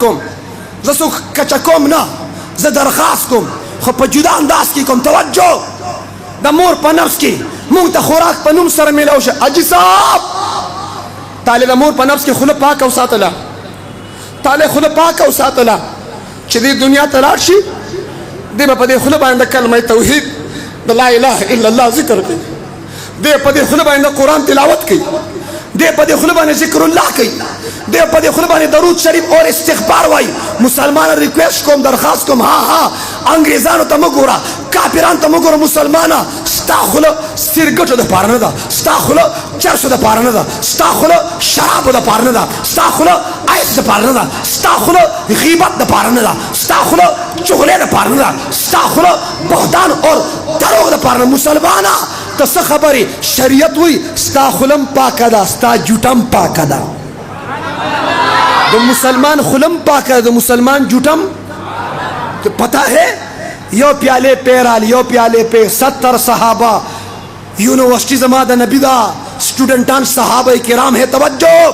کوم زه څوک کچه کوم نه، زه درخواست کوم خو په جدا انداز کې کوم. توجه، د مور په نفس کې مونږ ته خوراک په نوم سره میلاو شه. حاجي صاحب تاله د مور په نفس کې خوله پاکه وساتله، تاله خوله پاکه وساتله چې دې دنیا ته لاړ شي، دې به په دې خوله باندې کلمه توحید د لا اله الا الله ذکر کوي، دې په دې خوله باندې قرآن تلاوت کوي، دې په دې خوله باندې ذکر الله کوي، دې په دې خوله باندې درود شریف اور استغفار وایي. مسلمان ریکویسٹ کوم، درخواست کوم، ها انګریزانو ته مه ګوره، کافرانو ته مه ګوره، مسلمانه ستا خوله سرګټو د پاره نه ده، ستا خوله چرسو د پاره نه ده، ستا خوله شرابو د پاره نه ده، ستا خوله ایس د پاره نه ده، ستا خوله غیبت د پاره نه ده، ستا خوله چغلې د پاره نه ده، ستا خوله بهتان اور دروغ د پاره نه. مسلمانه ته څه خبرې؟ شریعت وایي ستا خولم پاکه ده، ستا جوټم پاکه ده. د مسلمان خولم پاکه، د مسلمان جوټم پتہ ہے. یو پیالے پیرال، یو پیالے پہ 70 صحابہ، یونیورسٹی زما د نبی دا سٹوڈنٹان صحابہ کرام ہے. توجہ،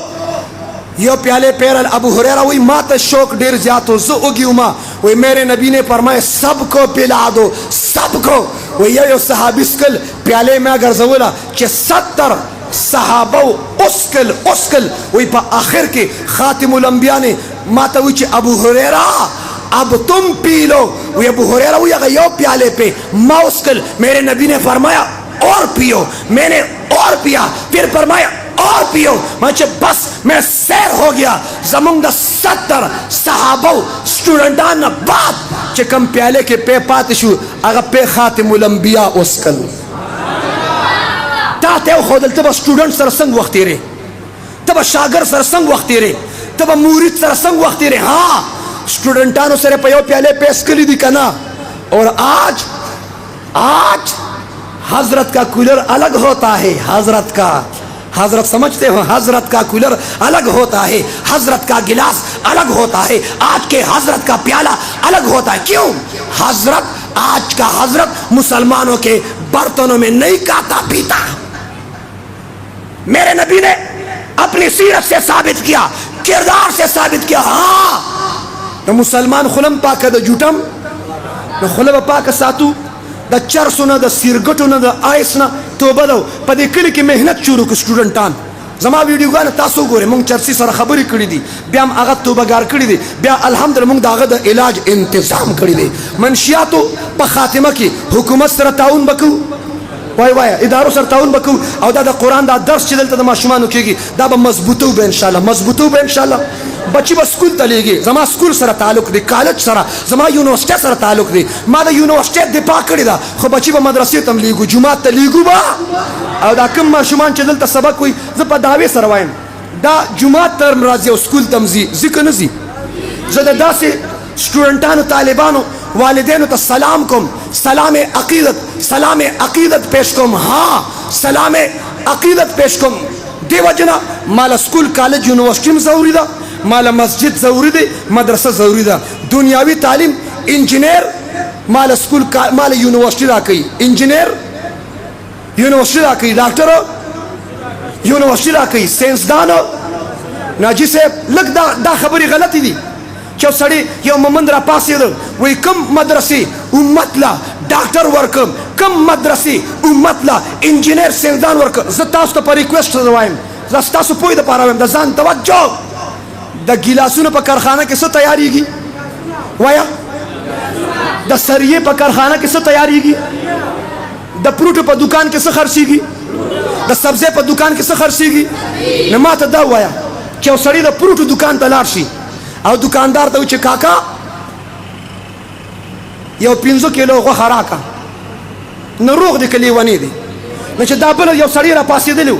یو پیالے پیرال. ابو ہریرہ وہی ما ته شوق ډیر زیات ہو، زه اوگی ہوما وہی میرے نبی نے فرمایا سب کو پلا دو، سب کو. وہی یو صحابی سکل پیالے میں گرځولا چې 70 صحابہ اسکل وہی پا آخر کے خاتم الانبیاء نے ما ته وی چې ابو ہریرہ اب تم پی لو. وہ ابو ہریرہ وہی اگر یو پیالے پہ ما اسکل، میرے نبی نے فرمایا اور پیو، میں نے اور پیا، پھر فرمایا اور پیو. میں بس میں سیر ہو گیا. زمون دا 70 صحابہ سٹوڈنٹان بعد چې کم پیالے کے پہ پات شو اگر پہ خاتم الانبیاء اسکل. تا ته خودل ته سټوډنټ سره څنګه وخت تیرې، ته شاګرد سره څنګه وخت تیرې، ته مرید سره څنګه وخت تیرې. ها سٹوڈنٹانوں سره په یو پیالے پیس کلی دی کنا. اور آج حضرت کا کولر الگ ہوتا ہے، حضرت سمجھتے ہو، حضرت کا کولر الگ ہوتا ہے، حضرت کا گلاس الگ ہوتا ہے، آج کے حضرت کا پیالہ الگ ہوتا ہے. کیوں؟ حضرت آج کا حضرت مسلمانوں کے برتنوں میں نہیں کھاتا پیتا. میرے نبی نے اپنی سیرت سے ثابت کیا، کردار سے ثابت کیا. ہاں نو مسلمان خلم پاکه د جوټم نو خلم پاکه ساتو، د چرسو نه، د سیرګټو نه، د آیس نه توبه دو. په دې کلي کې مهنت شروع کړ سټوډنټان. زما ویډیوګانې تاسو ګورئ، مونږ چرسي سره خبرې کړې دي، بیا هم هغه توبهګار کړي دي، بیا الحمدلله مونږ د هغه د علاج انتظام کړی دی. منشیاتو په خاتمه کې حکومت سره تعاون وکړو، وای ادارو سره تعاون وکړو، او دا د قرآن دا درس چې دلته د ماشومانو کېږي دا به مضبوطو به انشاءالله، مضبوطو به انشاءالله. بچی به سکول ته لیږي، زما سکول سره تعلق دی، کالج سره، زما یونیورسټۍ سره تعلق دی. ما د یونیورسټۍ دفاع کړې ده، خو بچی به مدرسې ته هم لیږو، جومات ته لیږو به. او دا کوم ماشومان چې دلته سبق وایي، زه په دعوې سره وایم دا جومات ته هم راځي او سکول ته هم ځي که نه ځي. زه د داسې سټوډنټانو، طالبانو، والدینو ته سلام کوم، سلام عقیدت پیش کوم. ہاں سلام عقیدت پیش کوم. دیو جنا مالا سکول، کالج، یونیورسٹی ضروری ده، مالا مسجد ضروری ده، مدرسه ضروری ده. دنیاوی تعلیم انجینیر مالا سکول مالا یونیورسٹی را کوي، انجینیر یونیورسٹی را کوي، ډاکټر یونیورسٹی را کوي، ساینسدان. ناجی صاحب لږ دا خبرې غلطې دي چې سړی یو مومند را پاسېده وایي کوم مدرسې امت لا ډاکټر ورکم، کوم مدرسې امت لا انجینیر ساینسدان ورکم. زه تاسو ته په ریکویسټ وایم، زه ستاسو پوهې دپاره وایم، د ځان توجه. د ګیلاسونو په کارخانه کې څه تیاریږي؟ وایه د سریې په کارخانه کې څه تیاریږي؟ د پروټو په دکان کې څه خرڅېږي؟ د سبزۍ په دکان کې څه خرڅېږي؟ نو ما ته دا ووایه چې یو سړی د پروټو دکان ته لاړ شي او دکاندار ته وایي چې کاکا یو 5 کیلو غوښه راکړه، نو روغ دی که لیونی دی؟ نو چې دا بله یو سړی را پاسېدلی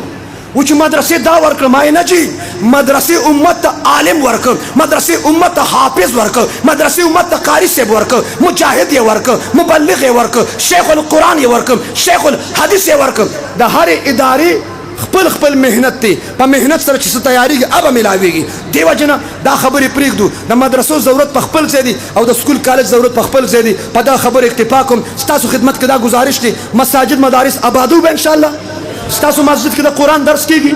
و چې مدرسې دا ورکړه، ما نه جي مدرسې امت ته عالم ورکړ، مدرسې امت ته حافظ ورکړ، مدرسې امت ته قاری صاحب ورکړ، مجاهد یې ورکړ، مبلغ یې ورکړ، شیخ القرآن یې ورکړ، شیخ الحدیث یې ورکړ. د هرې ادارې خپل محنت دی، په محنت سره چې څه تیاریږي هغه ملاویږي. دیو جنا دا خبرې پرېږدو. د مدرسو ضرورت په خپل ځای دی او د سکول کالج ضرورت په خپل ځای دی. په دا خبر اکتفا کوم. ستاسو خدمت کې دا گزارش دی، مساجد مدارس آبادو به انشاءالله. ستاسو مسجد کې د قرآن درس کېږي،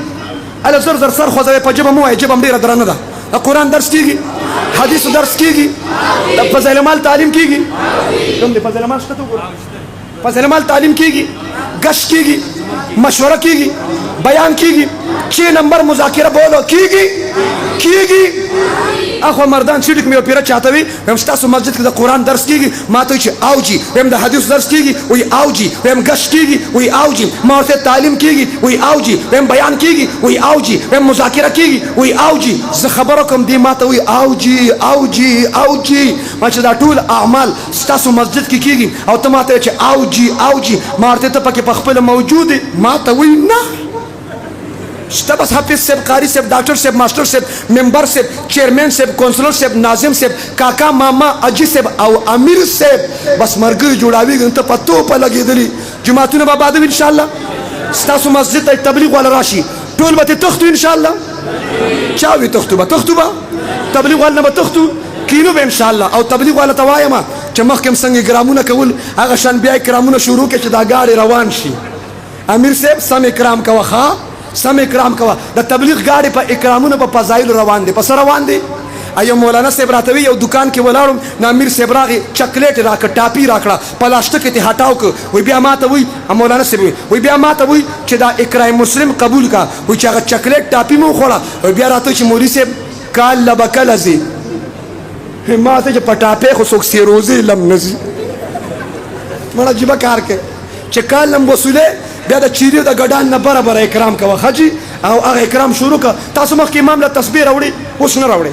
اله زر سر خوځوي په جبه مو وایي، جبه هم ډېره درنه ده. قرآن درس کیږي، حدیث درس کیږي، د فضل مال تعلیم کیږي. کوم دی فضل مال شته؟ فضل مال تعلیم کیږي، گشت کیږي، مشوره کیږي، بیان کیږي، 6 نمبر مذاکره بولو کیږي. اخو مردان سیټ کې مې پیره چاته وي هم تاسو مسجد کې د قرآن درس کیږي، ما ته چې اوجي هم د حدیث درس کیږي وي اوجي، هم گشت کیږي وي اوجي، ما ته تعلیم کیږي وي اوجي، هم بیان کیږي وي اوجي، هم مذاکره کیږي وي اوجي. زه خبره کوم دی ما ته وي اوجي. ما چې دا ټول اعمال تاسو مسجد کې کیږي او ته ما ته چې اوجي ما ورته ته پکې په خپل موجود ما ته وي نه شته. بس حافظ صاحب، قاری صاحب، ډاکټر صاحب، ماسټر صاحب، ممبر صاحب، چیئرمین صاحب، کونسلر صاحب، ناظم صاحب، کاکا ماما اجي صاحب او امیر صاحب. بس مرګ جوړاوي ته پتو په لګېدلی جماعتونه به بعد ان شاء الله ستاسو مسجد ته تبلیغ ولا راشي ټول به تختو ان شاء الله. چا وی تختو به تبلیغ ولا به تختو کینو به ان شاء الله. او تبلیغ ولا توایم چې مخکم څنګه ګرامونه کول هغه شان بیا کرامونه شروع کې چې دا گاډي روان شي. امیر صاحب سم اکرام کوه، سم اکرام کوه. د تبلیغ گاډي په اکرامونو په فضایل روان دي، پس روان دي. ایو مولانا صاحب راته وی یو دکان کې ولاړم، نو امیر صاحب راغی چاکلیټ راکړه، ټاپی راکړه، پلاستیک ته هټاو کو. وی بیا ماته وی مولانا صاحب وی بیا ماته وی چې دا اقرای مسلم قبول کا. وی چې هغه چاکلیټ ټاپی مو خوړه. وی بیا راته چې مولوی صاحب کال لبکلزی ما ته چې پټاپه خو څوک سیروزي لم نزي مړه جيبه کار کې چې کال لم وصوله بیا د چیرې د ګډان نه برابر اکرام کوه خجی او هغه اکرام شروع کا. تاسو مخکې امام له تسبیح راوړي اوس نه راوړي،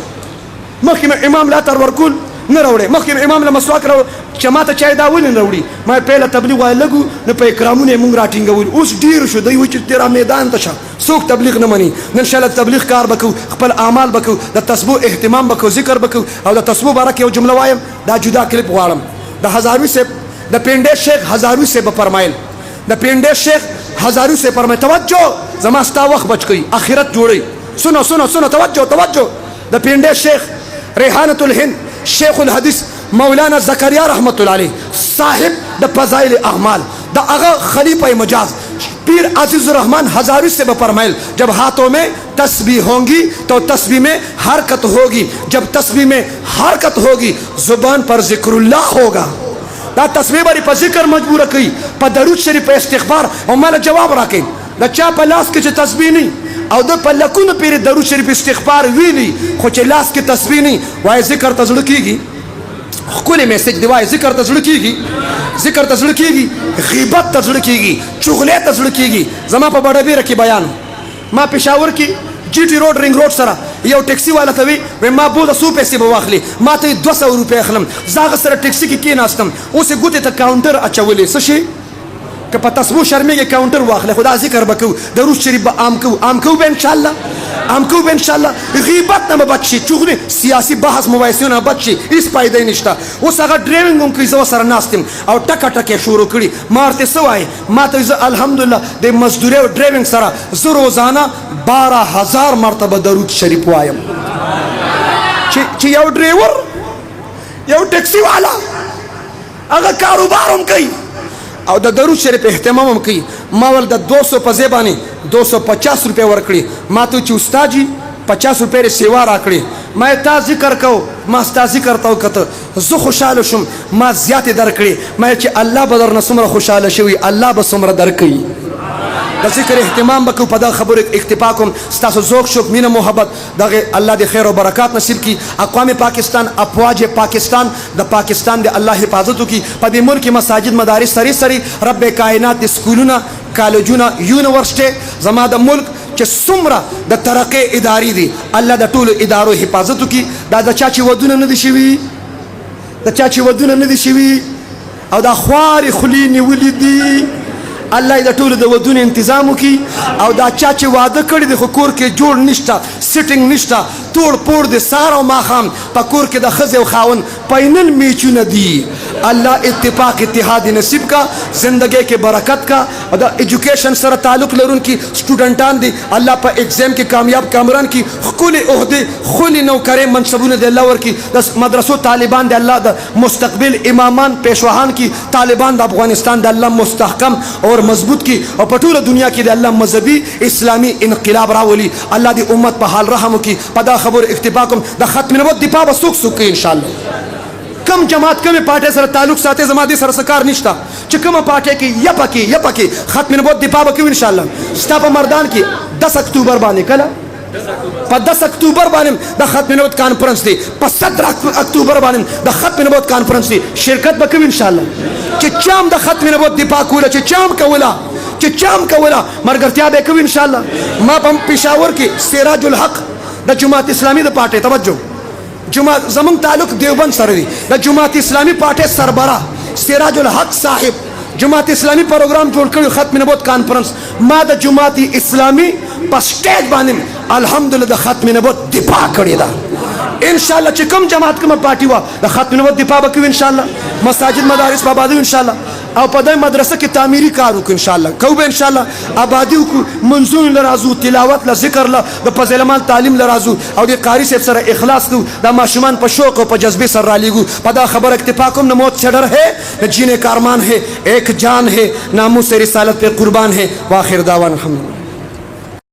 مخکې امام لا تر ورکول نه راوړي، مخکې امام له مسواک راوړي چې ماته چای دا ولې نه راوړي. ما پهله تبلیغ وای لګو نه په اکرامونه مونږ راټینګول. اوس ډیر شو دی و چې تیرا میدان ته شه څوک تبلیغ نه مني. نن شاله تبلیغ کار وکړو، خپل اعمال وکړو، د تسبیح اهتمام وکړو، ذکر وکړو. او د تسبیح بارک یو جمله وایم، دا جدا کلیپ غواړم. د هزاروی صاحب د پنډه شیخ هزاروی صاحب فرمایل، د پنډه شیخ هزاروی صاحب فرمایي توجه زما ستا وخت بچ کی اخرت جوړي. سنو توجه. د پنډه شیخ ریحانه الهند شیخ الحدیث مولانا زکریا رحمت الله علیه صاحب د فضائل اعمال د هغه خلیفہ مجاز پیر عزیز الرحمن ہزاروی سے فرمائل جب ہاتھوں میں تسبیح ہوں گی تو تسبیح میں حرکت ہوگی، جب تسبیح میں حرکت ہوگی زبان پر ذکر اللہ ہوگا. دا تسبیح بری پر ذکر مجبور کئی پر درود شریف پر استغفار او مالا جواب راکئی. دا چا پر لاس کے تسبیح نہیں او دا پر لکون پیر درود شریف استغفار ویلی خوچ لاس کے تسبیح نہیں وائے ذکر تزڑ کی گی خکولی میسیج دی وائے ذکر تزڑ کی گی، ذکر تزڑ کی گی، غیبت تزڑ کی گی، چغلے تزڑ کی گی. زما پا بڑا بیر کی بیان ما پشاور کی جی ٹی روڈ رنگ روڈ سرا یو ٹیکسی والا توی وی ما بودا 100 پیسے بواخلی ما ته 200 روپے اخلم زاغ سره ټیکسی کې کیناستم اوس ګوتې ته کاونټر اچولې څه شي که په تسبو شرمېږي کاونټر واخله خدا ذکر وکړو درود شریف به عام کو به ان شاء الله غیبت نه بچي چغلي سیاسي بحث مباحثونه بچي هیڅ فائدې نشته. اوس هغه ډرایوینګ هم کوي زو سره ناستم او ټکه شروع کړي مارته سوای ما ته الحمدلله د مزدوري او ډرایوینګ سره زه روزانه 12000 مرتبه درود شریف وایم چې یو ډرایور یو ټیکسی والا هغه کاروبار هم کوي او د درود شریف اهتمام هم کوي. ما ول د 200 په زبانی 250 روپے ورکړي ما ته چې استاد جی 50 روپے سیوا راکړي ما تا ذکر کو ما ستا ذکر تو کته زه خوشاله شم ما زیات درکړي ما چې الله به در نسمره خوشاله شوی الله به سمره درکړي. د ذکر اهتمام وکړو په دا خبره اکتفا کوم ستاسو ذوق شوق مینه محبت دغه الله دې خیر او برکات نصیب کی. اقوام پاکستان افواج پاکستان د پاکستان د الله حفاظت کی په دې ملک مساجد مدارس سری رب کائنات سکولونه کالجونه یونیورسيټي زما د ملک چې څومره د ترقی ادارې دي الله د ټولو ادارو حفاظت کی. دا د چا چې ودونه نه دي شوي او دا خواري خلی نیولې دي الله د ټولو د ودونو انتظام وکي. او دا چا چې واده کړی د کور کې جوړ نشته سیټینګ نشته توړ پوړ د سار او ماخام په کور کې د خزه او خاون پاینل میچونه دي अल्लाह इत्तिफाक इत्तिहाद नसीब का, जिंदगी के बरकत का। और एजुकेशन सर ताल्लुक लरुन की स्टूडेंटान दी अल्लाह पर एग्जाम के कामयाब कामरान की खुली ओहदे खुली नौकरें मनसबून दे अल्लाह की दस मदरसों तालिबान दे अल्लाह द मुस्तकबिल इमामान पेशवाहान की तालिबान द अफगानिस्तान दे अल्लाह मुस्तहकम और मजबूत की और पटूर दुनिया की दे अल्लाह मजहबी इस्लामी इनकलाब रावली अल्लाह दी उम्मत पर हाल रहम की पदा खबर इख्तिफाकुम द खत्म नबुव्वत दिपा सुख सुख की इंशाअल्लाह। कम जमात कम पार्टी सर ताल्लुक साथे जमाती सर सकार निश्ता चिकम पार्टी की यपकी खत्म नबुव्वत दिपा बकी इंशाअल्लाह। स्टाप मर्दान की 10 अक्टूबर बाने कला 10 अक्टूबर बाने द खत्म नबुव्वत कॉन्फ्रेंस थी 17 अक्टूबर बाने द खत्म नबुव्वत कॉन्फ्रेंस थी शिरकत बकी इंशाअल्लाह। चिचाम द खत्म नबुव्वत दिपा कूला चिचाम कवला मरगरतिया बेकवी इंशाअल्लाह। मां पम पेशावर की सिराजुल हक द जुमात इस्लामी द पार्टी तवज्जो जुमा जमंग ताल्लुक देवबंद सरवी द जुमात इस्लामी पार्टी सरबरा सिराजुल हक साहिब जुमात इस्लामी प्रोग्राम जोड़ कर खत्म नबुव्वत कॉन्फ्रेंस मा द जुमात इस्लामी पर स्टेज बानिम अल्हम्दुलिल्लाह खत्म नबुव्वत दिपा करेदा इंशाअल्लाह। चिकम जमात कम पार्टी हुआ द खत्म नबुव्वत दिपा बकी इंशाअल्लाह। मसाजिद मदारिस आबादी इंशाअल्लाह और पदय मदरसा की तामीरी कार इंशाअल्लाह कौब इंशाअल्लाह आबादी को मंजूर लराजू तिलावत ला जिक्र ला द फजलमान तालीम लराजू और ये कारी से सर इखलास दू द माशुमान पर शौक और पर जज्बे सर रालीगू पदा खबर इत्तिफाकुम न मौत से डर है न जीने का अरमान है एक जान है नामूस से रिसालत पे कुर्बान है। वाखिर दावान अल्हम्दुलिल्लाह।